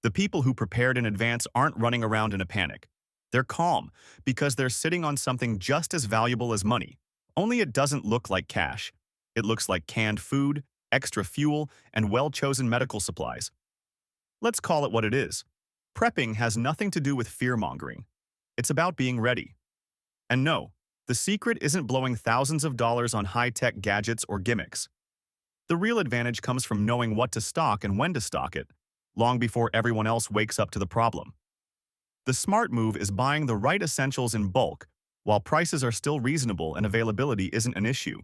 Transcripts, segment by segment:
The people who prepared in advance aren't running around in a panic. They're calm because they're sitting on something just as valuable as money, only it doesn't look like cash. It looks like canned food, extra fuel, and well-chosen medical supplies. Let's call it what it is. Prepping has nothing to do with fear-mongering. It's about being ready. And no, the secret isn't blowing thousands of dollars on high-tech gadgets or gimmicks. The real advantage comes from knowing what to stock and when to stock it, long before everyone else wakes up to the problem. The smart move is buying the right essentials in bulk, while prices are still reasonable and availability isn't an issue.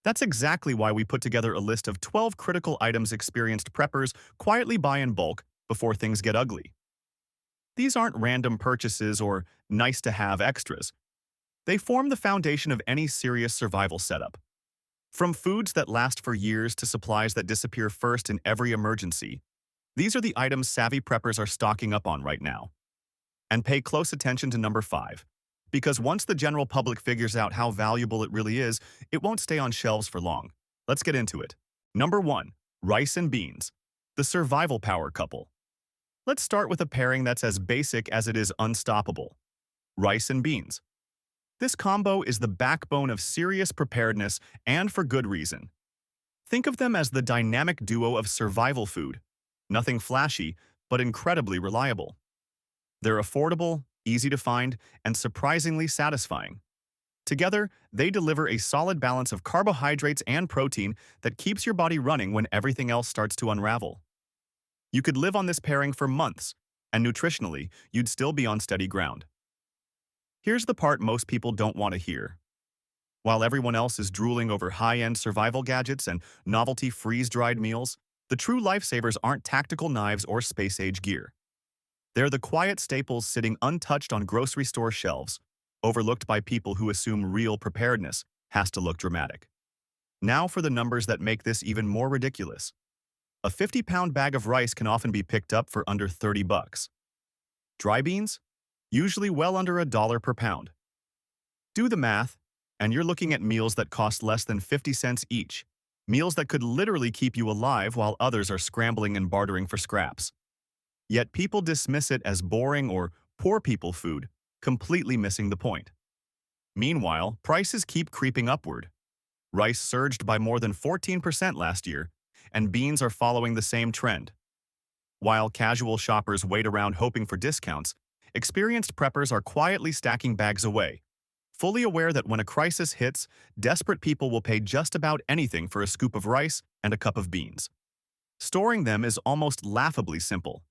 That's exactly why we put together a list of 12 critical items experienced preppers quietly buy in bulk before things get ugly. These aren't random purchases or nice-to-have extras. They form the foundation of any serious survival setup. From foods that last for years to supplies that disappear first in every emergency, these are the items savvy preppers are stocking up on right now. And pay close attention to number 5, because once the general public figures out how valuable it really is, it won't stay on shelves for long. Let's get into it. Number 1. Rice and beans. The survival power couple. Let's start with a pairing that's as basic as it is unstoppable. Rice and beans. This combo is the backbone of serious preparedness, and for good reason. Think of them as the dynamic duo of survival food. Nothing flashy, but incredibly reliable. They're affordable, easy to find, and surprisingly satisfying. Together, they deliver a solid balance of carbohydrates and protein that keeps your body running when everything else starts to unravel. You could live on this pairing for months, and nutritionally, you'd still be on steady ground. Here's the part most people don't want to hear. While everyone else is drooling over high-end survival gadgets and novelty freeze-dried meals, the true lifesavers aren't tactical knives or space-age gear. They're the quiet staples sitting untouched on grocery store shelves, overlooked by people who assume real preparedness has to look dramatic. Now for the numbers that make this even more ridiculous. A 50-pound bag of rice can often be picked up for under 30 bucks. Dry beans? Usually well under $1 per pound. Do the math, and you're looking at meals that cost less than 50 cents each, meals that could literally keep you alive while others are scrambling and bartering for scraps. Yet people dismiss it as boring or poor people food, completely missing the point. Meanwhile, prices keep creeping upward. Rice surged by more than 14% last year, and beans are following the same trend. While casual shoppers wait around hoping for discounts, experienced preppers are quietly stacking bags away, fully aware that when a crisis hits, desperate people will pay just about anything for a scoop of rice and a cup of beans. Storing them is almost laughably simple.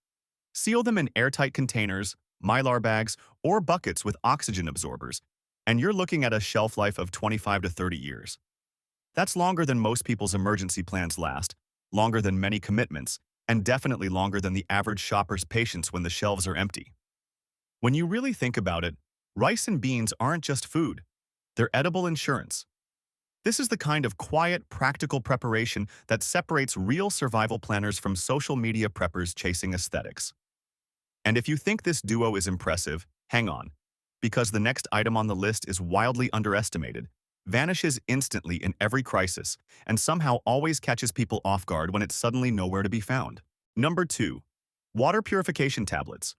Seal them in airtight containers, mylar bags, or buckets with oxygen absorbers, and you're looking at a shelf life of 25 to 30 years. That's longer than most people's emergency plans last, longer than many commitments, and definitely longer than the average shopper's patience when the shelves are empty. When you really think about it, rice and beans aren't just food. They're edible insurance. This is the kind of quiet, practical preparation that separates real survival planners from social media preppers chasing aesthetics. And if you think this duo is impressive, hang on, because the next item on the list is wildly underestimated, vanishes instantly in every crisis, and somehow always catches people off guard when it's suddenly nowhere to be found. Number 2. Water purification tablets.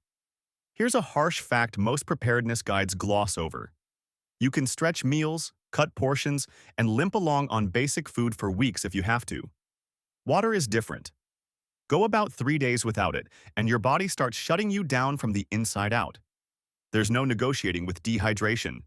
Here's a harsh fact most preparedness guides gloss over. You can stretch meals, cut portions, and limp along on basic food for weeks if you have to. Water is different. Go about 3 days without it, and your body starts shutting you down from the inside out. There's no negotiating with dehydration.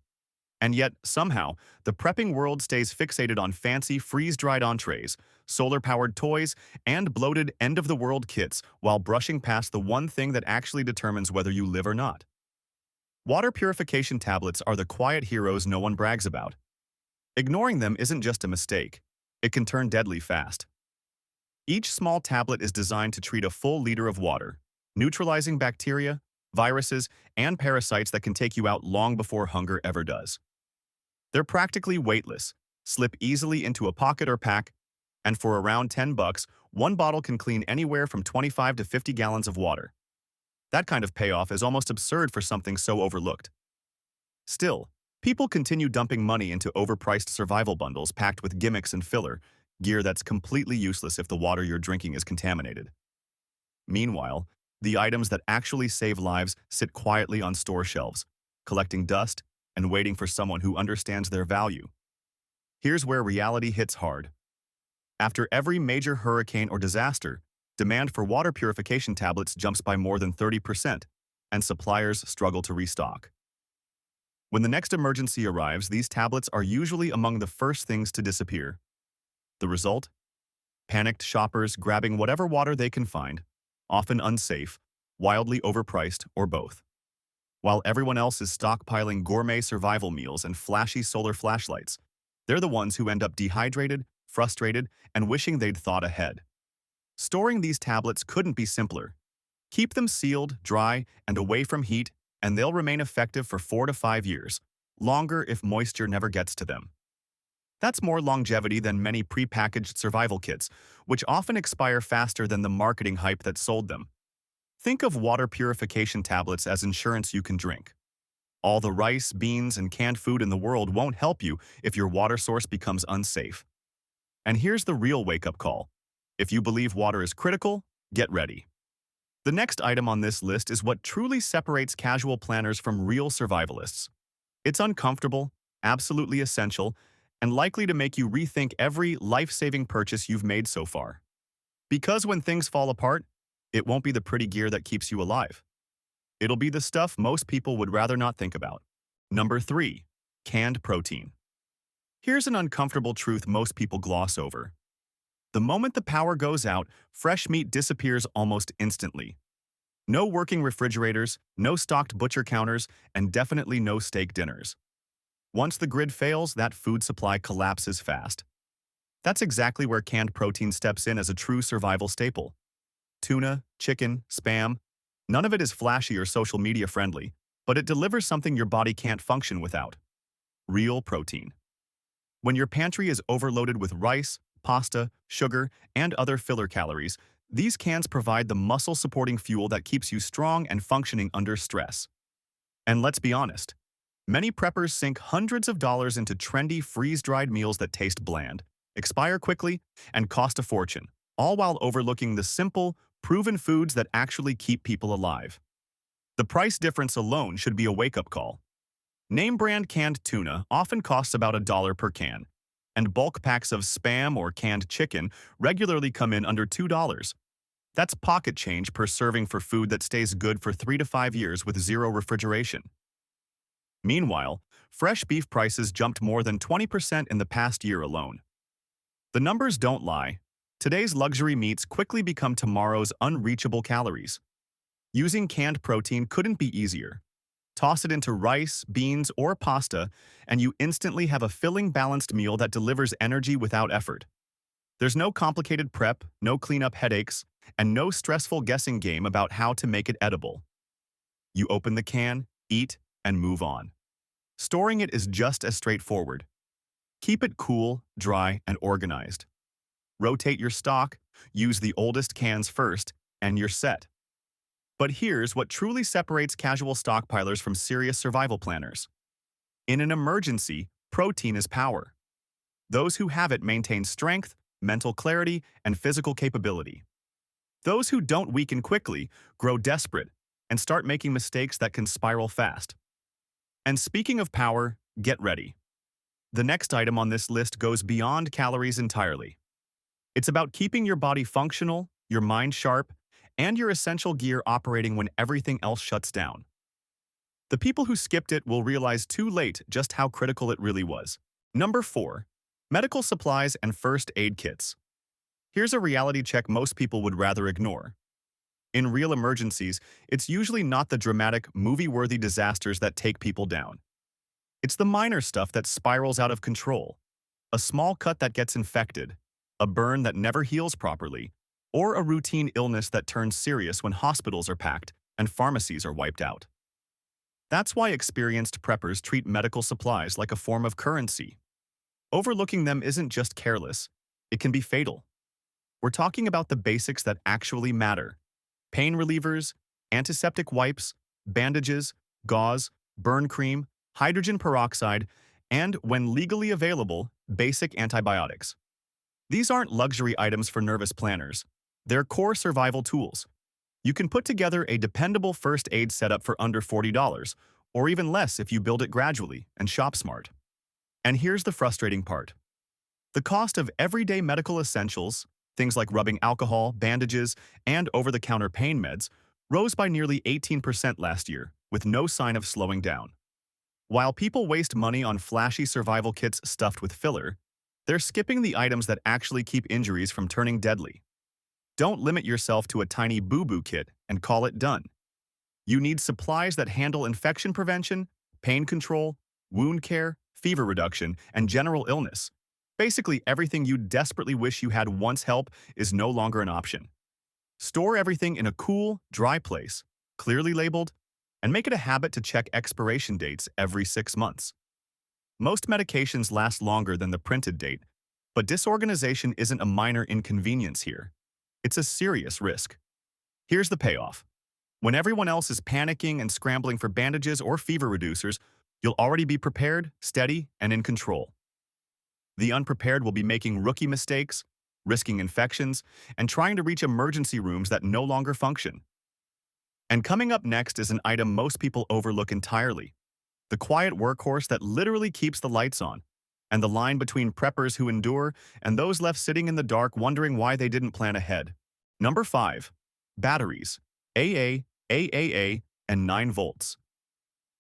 And yet, somehow, the prepping world stays fixated on fancy freeze-dried entrees, solar-powered toys, and bloated end-of-the-world kits while brushing past the one thing that actually determines whether you live or not. Water purification tablets are the quiet heroes no one brags about. Ignoring them isn't just a mistake. It can turn deadly fast. Each small tablet is designed to treat a full liter of water, neutralizing bacteria, viruses, and parasites that can take you out long before hunger ever does. They're practically weightless, slip easily into a pocket or pack, and for around 10 bucks, one bottle can clean anywhere from 25 to 50 gallons of water. That kind of payoff is almost absurd for something so overlooked. Still, people continue dumping money into overpriced survival bundles packed with gimmicks and filler, gear that's completely useless if the water you're drinking is contaminated. Meanwhile, The items that actually save lives sit quietly on store shelves, collecting dust and waiting for someone who understands their value. Here's where reality hits hard. After every major hurricane or disaster, demand for water purification tablets jumps by more than 30%, and suppliers struggle to restock. When the next emergency arrives, these tablets are usually among the first things to disappear. The result? Panicked shoppers grabbing whatever water they can find, often unsafe, wildly overpriced, or both. While everyone else is stockpiling gourmet survival meals and flashy solar flashlights, they're the ones who end up dehydrated, frustrated, and wishing they'd thought ahead. Storing these tablets couldn't be simpler. Keep them sealed, dry, and away from heat, and they'll remain effective for 4 to 5 years, longer if moisture never gets to them. That's more longevity than many prepackaged survival kits, which often expire faster than the marketing hype that sold them. Think of water purification tablets as insurance you can drink. All the rice, beans, and canned food in the world won't help you if your water source becomes unsafe. And here's the real wake-up call. If you believe water is critical, get ready. The next item on this list is what truly separates casual planners from real survivalists. It's uncomfortable, absolutely essential, and likely to make you rethink every life-saving purchase you've made so far. Because when things fall apart, it won't be the pretty gear that keeps you alive. It'll be the stuff most people would rather not think about. Number 3. Canned protein. Here's an uncomfortable truth most people gloss over. The moment the power goes out, fresh meat disappears almost instantly. No working refrigerators, no stocked butcher counters, and definitely no steak dinners. Once the grid fails, that food supply collapses fast. That's exactly where canned protein steps in as a true survival staple. Tuna, chicken, Spam, none of it is flashy or social media friendly, but it delivers something your body can't function without. Real protein. When your pantry is overloaded with rice, pasta, sugar, and other filler calories, these cans provide the muscle-supporting fuel that keeps you strong and functioning under stress. And let's be honest, many preppers sink hundreds of dollars into trendy freeze-dried meals that taste bland, expire quickly, and cost a fortune, all while overlooking the simple, proven foods that actually keep people alive. The price difference alone should be a wake-up call. Name-brand canned tuna often costs about $1 per can, and bulk packs of Spam or canned chicken regularly come in under $2. That's pocket change per serving for food that stays good for 3 to 5 years with zero refrigeration. Meanwhile, fresh beef prices jumped more than 20% in the past year alone. The numbers don't lie. Today's luxury meats quickly become tomorrow's unreachable calories. Using canned protein couldn't be easier. Toss it into rice, beans, or pasta, and you instantly have a filling, balanced meal that delivers energy without effort. There's no complicated prep, no cleanup headaches, and no stressful guessing game about how to make it edible. You open the can, eat, and move on. Storing it is just as straightforward. Keep it cool, dry, and organized. Rotate your stock, use the oldest cans first, and you're set. But here's what truly separates casual stockpilers from serious survival planners. In an emergency, protein is power. Those who have it maintain strength, mental clarity, and physical capability. Those who don't weaken quickly, grow desperate, and start making mistakes that can spiral fast. And speaking of power, get ready. The next item on this list goes beyond calories entirely. It's about keeping your body functional, your mind sharp, and your essential gear operating when everything else shuts down. The people who skipped it will realize too late just how critical it really was. Number 4. Medical supplies and first aid kits. Here's a reality check most people would rather ignore. In real emergencies, it's usually not the dramatic, movie-worthy disasters that take people down. It's the minor stuff that spirals out of control. A small cut that gets infected, a burn that never heals properly, or a routine illness that turns serious when hospitals are packed and pharmacies are wiped out. That's why experienced preppers treat medical supplies like a form of currency. Overlooking them isn't just careless, it can be fatal. We're talking about the basics that actually matter: pain relievers, antiseptic wipes, bandages, gauze, burn cream, hydrogen peroxide, and, when legally available, basic antibiotics. These aren't luxury items for nervous planners. They're core survival tools. You can put together a dependable first aid setup for under $40, or even less if you build it gradually and shop smart. And here's the frustrating part. The cost of everyday medical essentials, things like rubbing alcohol, bandages, and over-the-counter pain meds, rose by nearly 18% last year, with no sign of slowing down. While people waste money on flashy survival kits stuffed with filler, they're skipping the items that actually keep injuries from turning deadly. Don't limit yourself to a tiny boo-boo kit and call it done. You need supplies that handle infection prevention, pain control, wound care, fever reduction, and general illness. Basically, everything you desperately wish you had once help is no longer an option. Store everything in a cool, dry place, clearly labeled, and make it a habit to check expiration dates every 6 months. Most medications last longer than the printed date, but disorganization isn't a minor inconvenience here. It's a serious risk. Here's the payoff. When everyone else is panicking and scrambling for bandages or fever reducers, you'll already be prepared, steady, and in control. The unprepared will be making rookie mistakes, risking infections, and trying to reach emergency rooms that no longer function. And coming up next is an item most people overlook entirely: the quiet workhorse that literally keeps the lights on, and the line between preppers who endure and those left sitting in the dark wondering why they didn't plan ahead. Number 5. Batteries. AA, AAA, and 9 volts.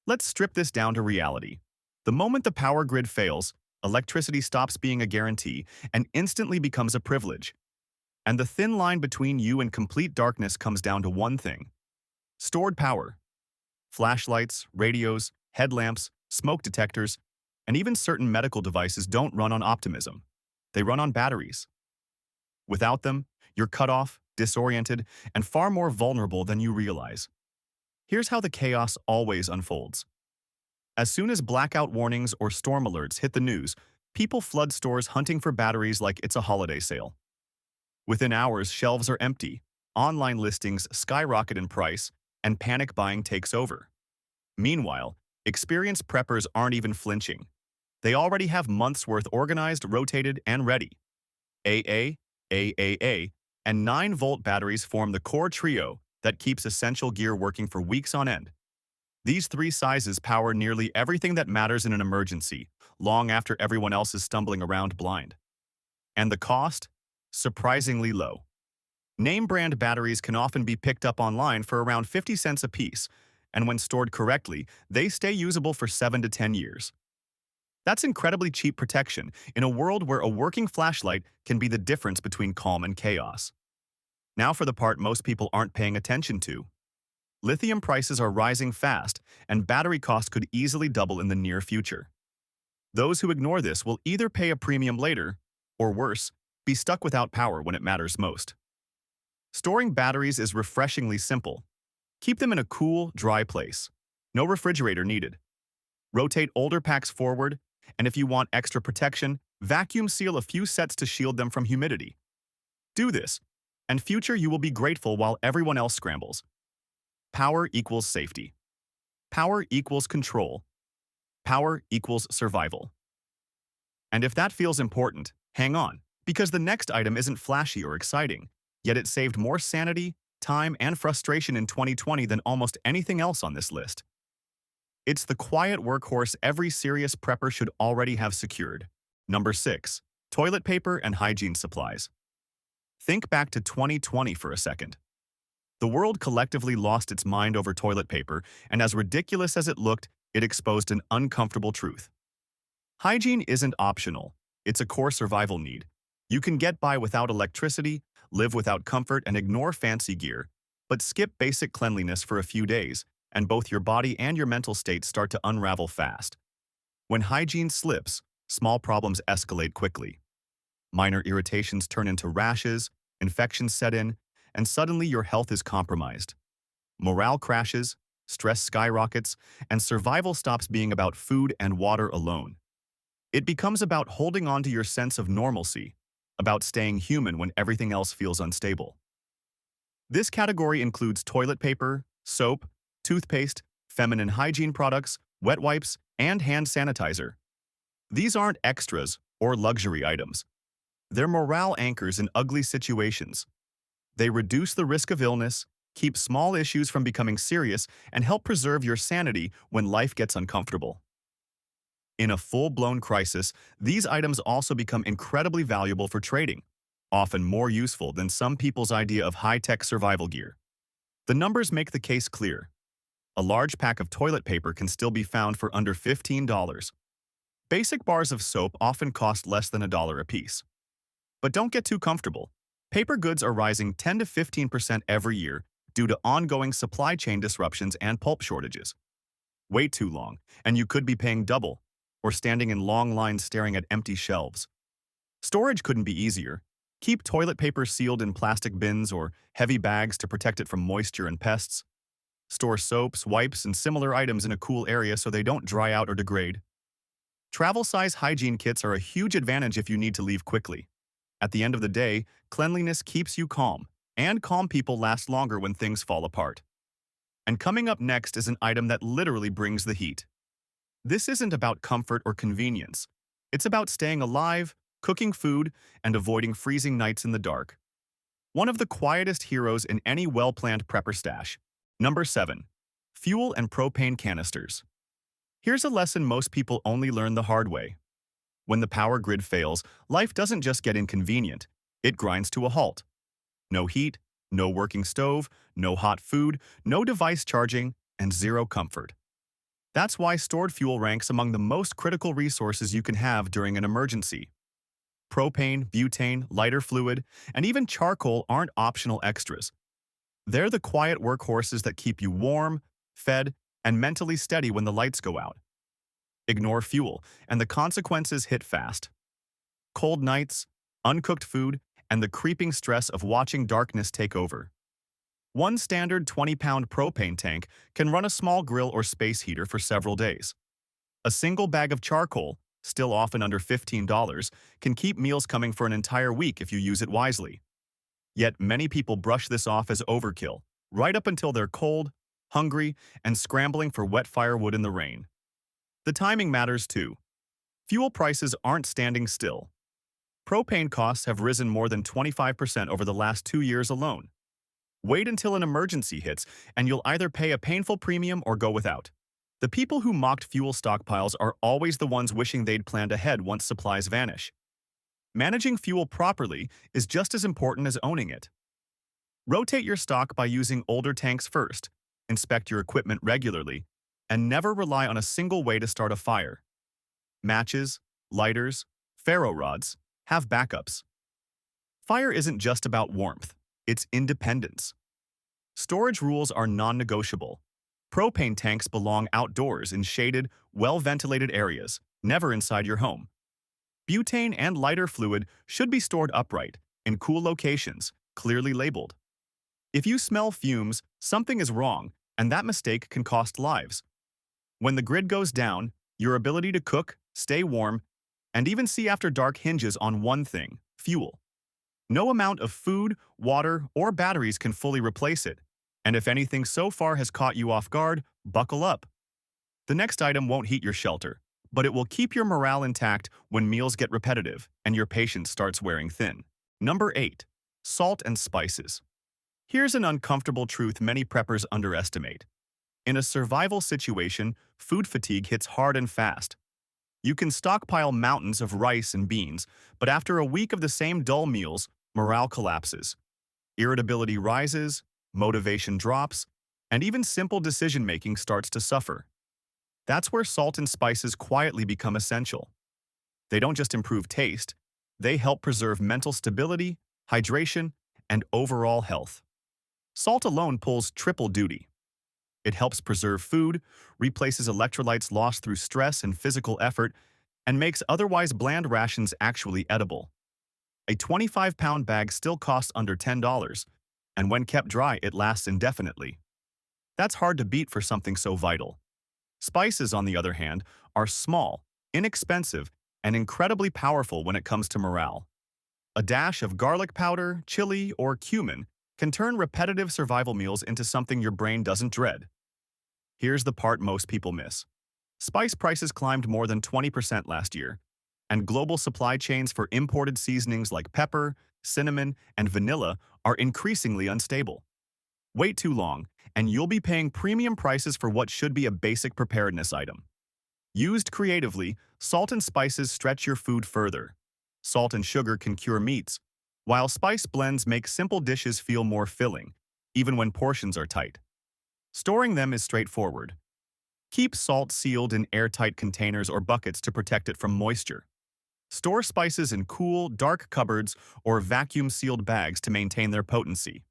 Let's strip this down to reality. The moment the power grid fails, electricity stops being a guarantee and instantly becomes a privilege. And the thin line between you and complete darkness comes down to one thing: stored power. Flashlights, radios, headlamps, smoke detectors, and even certain medical devices don't run on optimism. They run on batteries. Without them, you're cut off, disoriented, and far more vulnerable than you realize. Here's how the chaos always unfolds. As soon as blackout warnings or storm alerts hit the news, people flood stores hunting for batteries like it's a holiday sale. Within hours, shelves are empty, online listings skyrocket in price, and panic buying takes over. Meanwhile, experienced preppers aren't even flinching. They already have months' worth organized, rotated, and ready. AA, AAA, and 9-volt batteries form the core trio that keeps essential gear working for weeks on end. These 3 sizes power nearly everything that matters in an emergency, long after everyone else is stumbling around blind. And the cost? Surprisingly low. Name-brand batteries can often be picked up online for around 50 cents a piece, and when stored correctly, they stay usable for 7 to 10 years. That's incredibly cheap protection in a world where a working flashlight can be the difference between calm and chaos. Now for the part most people aren't paying attention to. Lithium prices are rising fast, and battery costs could easily double in the near future. Those who ignore this will either pay a premium later, or worse, be stuck without power when it matters most. Storing batteries is refreshingly simple. Keep them in a cool, dry place. No refrigerator needed. Rotate older packs forward, and if you want extra protection, vacuum seal a few sets to shield them from humidity. Do this, and future you will be grateful while everyone else scrambles. Power equals safety. Power equals control. Power equals survival. And if that feels important, hang on, because the next item isn't flashy or exciting, yet it saved more sanity, time, and frustration in 2020 than almost anything else on this list. It's the quiet workhorse every serious prepper should already have secured. Number 6. Toilet paper and hygiene supplies. Think back to 2020 for a second. The world collectively lost its mind over toilet paper, and as ridiculous as it looked, it exposed an uncomfortable truth. Hygiene isn't optional. It's a core survival need. You can get by without electricity, live without comfort, and ignore fancy gear, but skip basic cleanliness for a few days, and both your body and your mental state start to unravel fast. When hygiene slips, small problems escalate quickly. Minor irritations turn into rashes, infections set in, and suddenly your health is compromised. Morale crashes, stress skyrockets, and survival stops being about food and water alone. It becomes about holding on to your sense of normalcy, about staying human when everything else feels unstable. This category includes toilet paper, soap, toothpaste, feminine hygiene products, wet wipes, and hand sanitizer. These aren't extras or luxury items. They're morale anchors in ugly situations. They reduce the risk of illness, keep small issues from becoming serious, and help preserve your sanity when life gets uncomfortable. In a full-blown crisis, these items also become incredibly valuable for trading, often more useful than some people's idea of high-tech survival gear. The numbers make the case clear. A large pack of toilet paper can still be found for under $15. Basic bars of soap often cost less than $1 apiece. But don't get too comfortable. Paper goods are rising 10 to 15% every year due to ongoing supply chain disruptions and pulp shortages. Wait too long, and you could be paying double, or standing in long lines staring at empty shelves. Storage couldn't be easier. Keep toilet paper sealed in plastic bins or heavy bags to protect it from moisture and pests. Store soaps, wipes, and similar items in a cool area so they don't dry out or degrade. Travel-size hygiene kits are a huge advantage if you need to leave quickly. At the end of the day, cleanliness keeps you calm, and calm people last longer when things fall apart. And coming up next is an item that literally brings the heat. This isn't about comfort or convenience. It's about staying alive, cooking food, and avoiding freezing nights in the dark. One of the quietest heroes in any well-planned prepper stash. Number 7. Fuel and propane canisters. Here's a lesson most people only learn the hard way. When the power grid fails, life doesn't just get inconvenient, it grinds to a halt. No heat, no working stove, no hot food, no device charging, and zero comfort. That's why stored fuel ranks among the most critical resources you can have during an emergency. Propane, butane, lighter fluid, and even charcoal aren't optional extras. They're the quiet workhorses that keep you warm, fed, and mentally steady when the lights go out. Ignore fuel, and the consequences hit fast. Cold nights, uncooked food, and the creeping stress of watching darkness take over. One standard 20-pound propane tank can run a small grill or space heater for several days. A single bag of charcoal, still often under $15, can keep meals coming for an entire week if you use it wisely. Yet many people brush this off as overkill, right up until they're cold, hungry, and scrambling for wet firewood in the rain. The timing matters too. Fuel prices aren't standing still. Propane costs have risen more than 25% over the last 2 years alone. Wait until an emergency hits, and you'll either pay a painful premium or go without. The people who mocked fuel stockpiles are always the ones wishing they'd planned ahead once supplies vanish. Managing fuel properly is just as important as owning it. Rotate your stock by using older tanks first, inspect your equipment regularly, and never rely on a single way to start a fire. Matches, lighters, ferro rods, have backups. Fire isn't just about warmth, it's independence. Storage rules are non-negotiable. Propane tanks belong outdoors in shaded, well-ventilated areas, never inside your home. Butane and lighter fluid should be stored upright, in cool locations, clearly labeled. If you smell fumes, something is wrong, and that mistake can cost lives. When the grid goes down, your ability to cook, stay warm, and even see after dark hinges on one thing: fuel. No amount of food, water, or batteries can fully replace it, and if anything so far has caught you off guard, buckle up. The next item won't heat your shelter, but it will keep your morale intact when meals get repetitive and your patience starts wearing thin. Number 8. Salt and spices. Here's an uncomfortable truth many preppers underestimate. In a survival situation, food fatigue hits hard and fast. You can stockpile mountains of rice and beans, but after a week of the same dull meals, morale collapses. Irritability rises, motivation drops, and even simple decision-making starts to suffer. That's where salt and spices quietly become essential. They don't just improve taste, they help preserve mental stability, hydration, and overall health. Salt alone pulls triple duty. It helps preserve food, replaces electrolytes lost through stress and physical effort, and makes otherwise bland rations actually edible. A 25-pound bag still costs under $10, and when kept dry, it lasts indefinitely. That's hard to beat for something so vital. Spices, on the other hand, are small, inexpensive, and incredibly powerful when it comes to morale. A dash of garlic powder, chili, or cumin can turn repetitive survival meals into something your brain doesn't dread. Here's the part most people miss. Spice prices climbed more than 20% last year, and global supply chains for imported seasonings like pepper, cinnamon, and vanilla are increasingly unstable. Wait too long, and you'll be paying premium prices for what should be a basic preparedness item. Used creatively, salt and spices stretch your food further. Salt and sugar can cure meats, while spice blends make simple dishes feel more filling, even when portions are tight. Storing them is straightforward. Keep salt sealed in airtight containers or buckets to protect it from moisture. Store spices in cool, dark cupboards or vacuum-sealed bags to maintain their potency.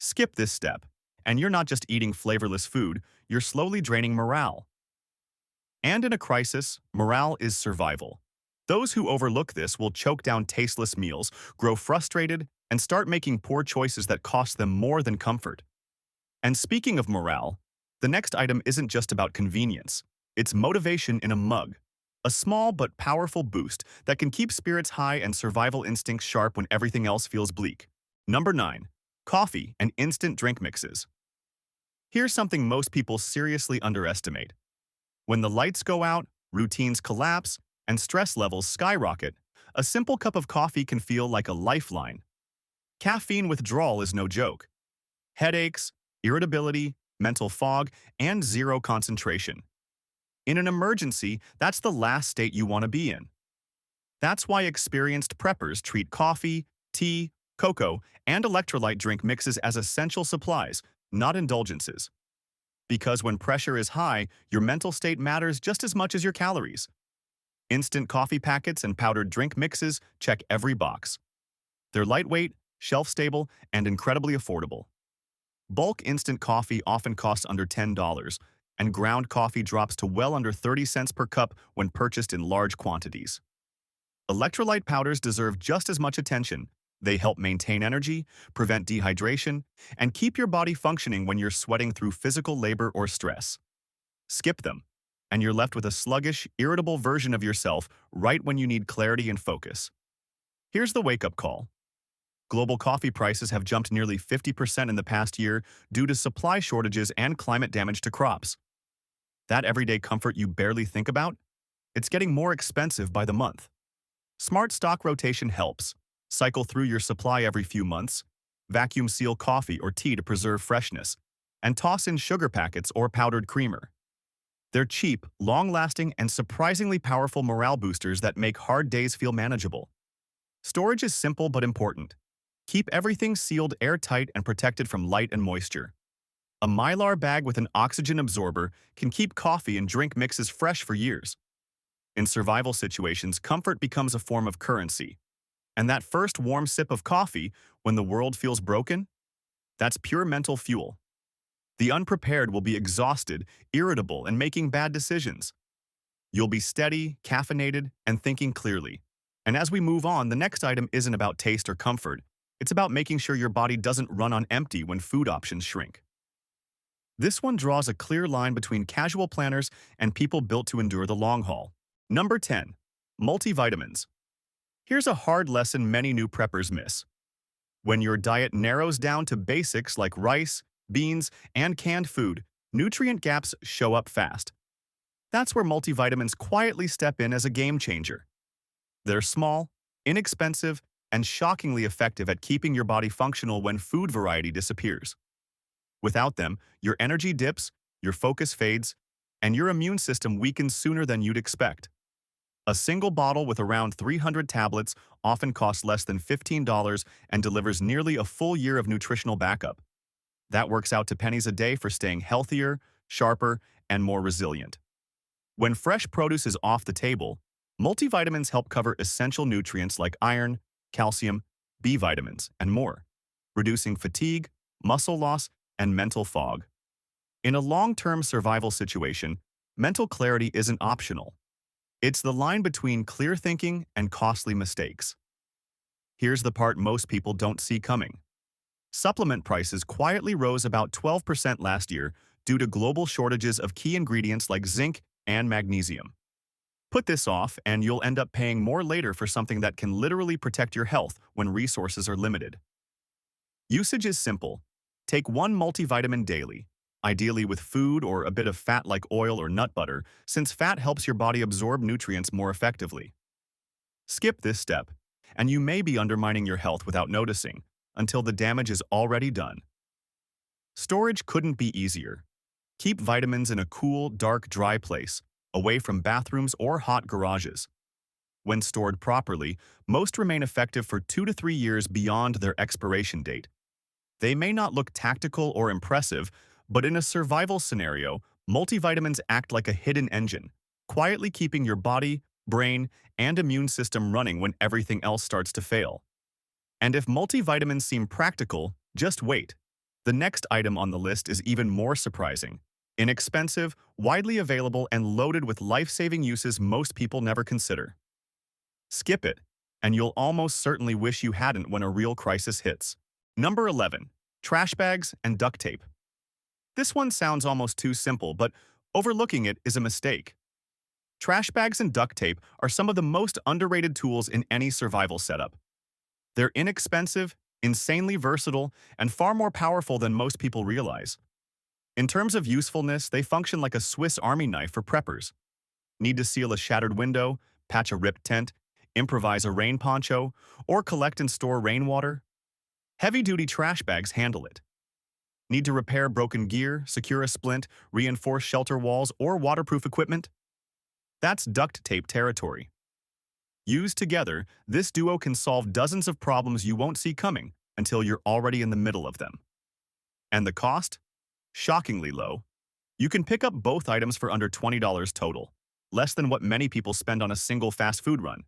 Skip this step, and you're not just eating flavorless food, you're slowly draining morale. And in a crisis, morale is survival. Those who overlook this will choke down tasteless meals, grow frustrated, and start making poor choices that cost them more than comfort. And speaking of morale, the next item isn't just about convenience. It's motivation in a mug. A small but powerful boost that can keep spirits high and survival instincts sharp when everything else feels bleak. Number 9. Coffee and instant drink mixes. Here's something most people seriously underestimate. When the lights go out, routines collapse, and stress levels skyrocket, a simple cup of coffee can feel like a lifeline. Caffeine withdrawal is no joke. Headaches, irritability, mental fog, and zero concentration. In an emergency, that's the last state you want to be in. That's why experienced preppers treat coffee, tea, cocoa, and electrolyte drink mixes as essential supplies, not indulgences. Because when pressure is high, your mental state matters just as much as your calories. Instant coffee packets and powdered drink mixes check every box. They're lightweight, shelf-stable, and incredibly affordable. Bulk instant coffee often costs under $10, and ground coffee drops to well under 30 cents per cup when purchased in large quantities. Electrolyte powders deserve just as much attention. They help maintain energy, prevent dehydration, and keep your body functioning when you're sweating through physical labor or stress. Skip them, and you're left with a sluggish, irritable version of yourself right when you need clarity and focus. Here's the wake-up call. Global coffee prices have jumped nearly 50% in the past year due to supply shortages and climate damage to crops. That everyday comfort you barely think about? It's getting more expensive by the month. Smart stock rotation helps. Cycle through your supply every few months, vacuum seal coffee or tea to preserve freshness, and toss in sugar packets or powdered creamer. They're cheap, long-lasting, and surprisingly powerful morale boosters that make hard days feel manageable. Storage is simple but important. Keep everything sealed airtight and protected from light and moisture. A Mylar bag with an oxygen absorber can keep coffee and drink mixes fresh for years. In survival situations, comfort becomes a form of currency. And that first warm sip of coffee, when the world feels broken, that's pure mental fuel. The unprepared will be exhausted, irritable, and making bad decisions. You'll be steady, caffeinated, and thinking clearly. And as we move on, the next item isn't about taste or comfort. It's about making sure your body doesn't run on empty when food options shrink. This one draws a clear line between casual planners and people built to endure the long haul. Number 10. Multivitamins. Here's a hard lesson many new preppers miss. When your diet narrows down to basics like rice, beans, and canned food, nutrient gaps show up fast. That's where multivitamins quietly step in as a game changer. They're small, inexpensive, and shockingly effective at keeping your body functional when food variety disappears. Without them, your energy dips, your focus fades, and your immune system weakens sooner than you'd expect. A single bottle with around 300 tablets often costs less than $15 and delivers nearly a full year of nutritional backup. That works out to pennies a day for staying healthier, sharper, and more resilient. When fresh produce is off the table, multivitamins help cover essential nutrients like iron, calcium, B vitamins, and more, reducing fatigue, muscle loss, and mental fog. In a long-term survival situation, mental clarity isn't optional. It's the line between clear thinking and costly mistakes. Here's the part most people don't see coming. Supplement prices quietly rose about 12% last year due to global shortages of key ingredients like zinc and magnesium. Put this off, and you'll end up paying more later for something that can literally protect your health when resources are limited. Usage is simple. Take one multivitamin daily, ideally with food or a bit of fat like oil or nut butter, since fat helps your body absorb nutrients more effectively. Skip this step, and you may be undermining your health without noticing, until the damage is already done. Storage couldn't be easier. Keep vitamins in a cool, dark, dry place, away from bathrooms or hot garages. When stored properly, most remain effective for 2 to 3 years beyond their expiration date. They may not look tactical or impressive, but in a survival scenario, multivitamins act like a hidden engine, quietly keeping your body, brain, and immune system running when everything else starts to fail. And if multivitamins seem practical, just wait. The next item on the list is even more surprising. Inexpensive, widely available, and loaded with life-saving uses most people never consider. Skip it, and you'll almost certainly wish you hadn't when a real crisis hits. Number 11. Trash bags and duct tape. This one sounds almost too simple, but overlooking it is a mistake. Trash bags and duct tape are some of the most underrated tools in any survival setup. They're inexpensive, insanely versatile, and far more powerful than most people realize. In terms of usefulness, they function like a Swiss Army knife for preppers. Need to seal a shattered window, patch a ripped tent, improvise a rain poncho, or collect and store rainwater? Heavy-duty trash bags handle it. Need to repair broken gear, secure a splint, reinforce shelter walls, or waterproof equipment? That's duct tape territory. Used together, this duo can solve dozens of problems you won't see coming until you're already in the middle of them. And the cost? Shockingly low. You can pick up both items for under $20 total, less than what many people spend on a single fast food run.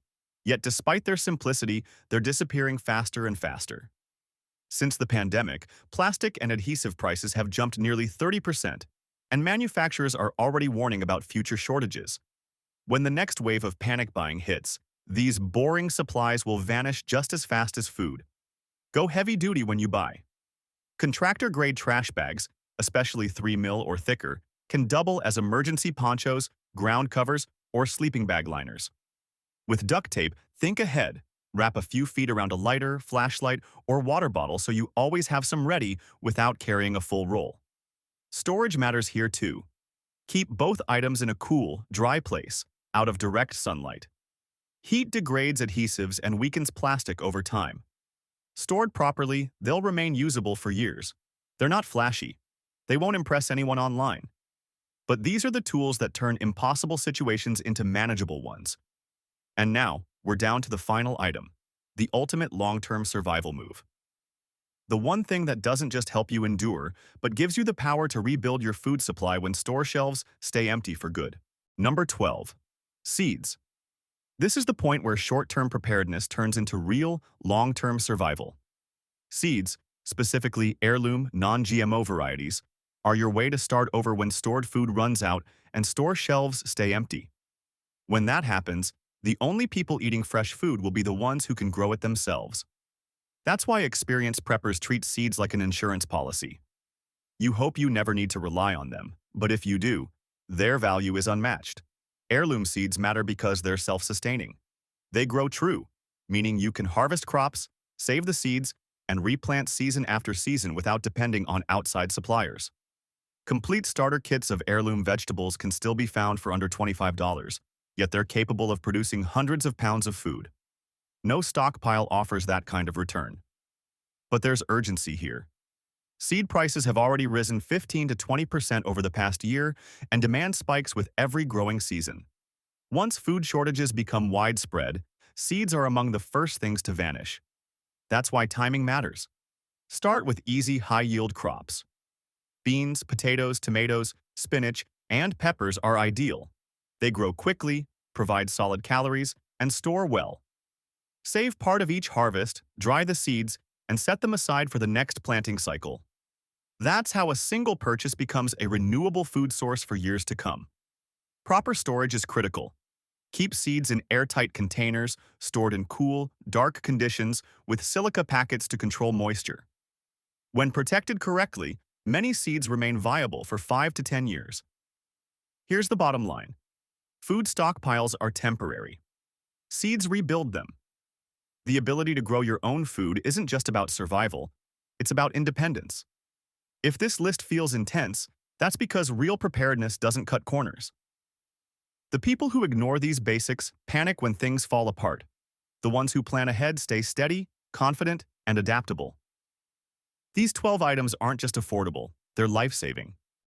Yet despite their simplicity, they're disappearing faster and faster. Since the pandemic, plastic and adhesive prices have jumped nearly 30%, and manufacturers are already warning about future shortages. When the next wave of panic buying hits, these boring supplies will vanish just as fast as food. Go heavy-duty when you buy. Contractor-grade trash bags, especially 3mm or thicker, can double as emergency ponchos, ground covers, or sleeping bag liners. With duct tape, think ahead. Wrap a few feet around a lighter, flashlight, or water bottle so you always have some ready without carrying a full roll. Storage matters here too. Keep both items in a cool, dry place, out of direct sunlight. Heat degrades adhesives and weakens plastic over time. Stored properly, they'll remain usable for years. They're not flashy. They won't impress anyone online. But these are the tools that turn impossible situations into manageable ones. And now, we're down to the final item, the ultimate long-term survival move. The one thing that doesn't just help you endure, but gives you the power to rebuild your food supply when store shelves stay empty for good. Number 12. Seeds. This is the point where short-term preparedness turns into real, long-term survival. Seeds, specifically heirloom, non-GMO varieties, are your way to start over when stored food runs out and store shelves stay empty. When that happens, the only people eating fresh food will be the ones who can grow it themselves. That's why experienced preppers treat seeds like an insurance policy. You hope you never need to rely on them, but if you do, their value is unmatched. Heirloom seeds matter because they're self-sustaining. They grow true, meaning you can harvest crops, save the seeds, and replant season after season without depending on outside suppliers. Complete starter kits of heirloom vegetables can still be found for under $25, yet they're capable of producing hundreds of pounds of food. No stockpile offers that kind of return. But there's urgency here. Seed prices have already risen 15 to 20% over the past year, and demand spikes with every growing season. Once food shortages become widespread, seeds are among the first things to vanish. That's why timing matters. Start with easy, high-yield crops. Beans, potatoes, tomatoes, spinach, and peppers are ideal. They grow quickly, provide solid calories, and store well. Save part of each harvest, dry the seeds, and set them aside for the next planting cycle. That's how a single purchase becomes a renewable food source for years to come. Proper storage is critical. Keep seeds in airtight containers, stored in cool, dark conditions with silica packets to control moisture. When protected correctly, many seeds remain viable for 5 to 10 years. Here's the bottom line. Food stockpiles are temporary. Seeds rebuild them. The ability to grow your own food isn't just about survival, it's about independence. If this list feels intense, that's because real preparedness doesn't cut corners. The people who ignore these basics panic when things fall apart. The ones who plan ahead stay steady, confident, and adaptable. These 12 items aren't just affordable, They're life-saving.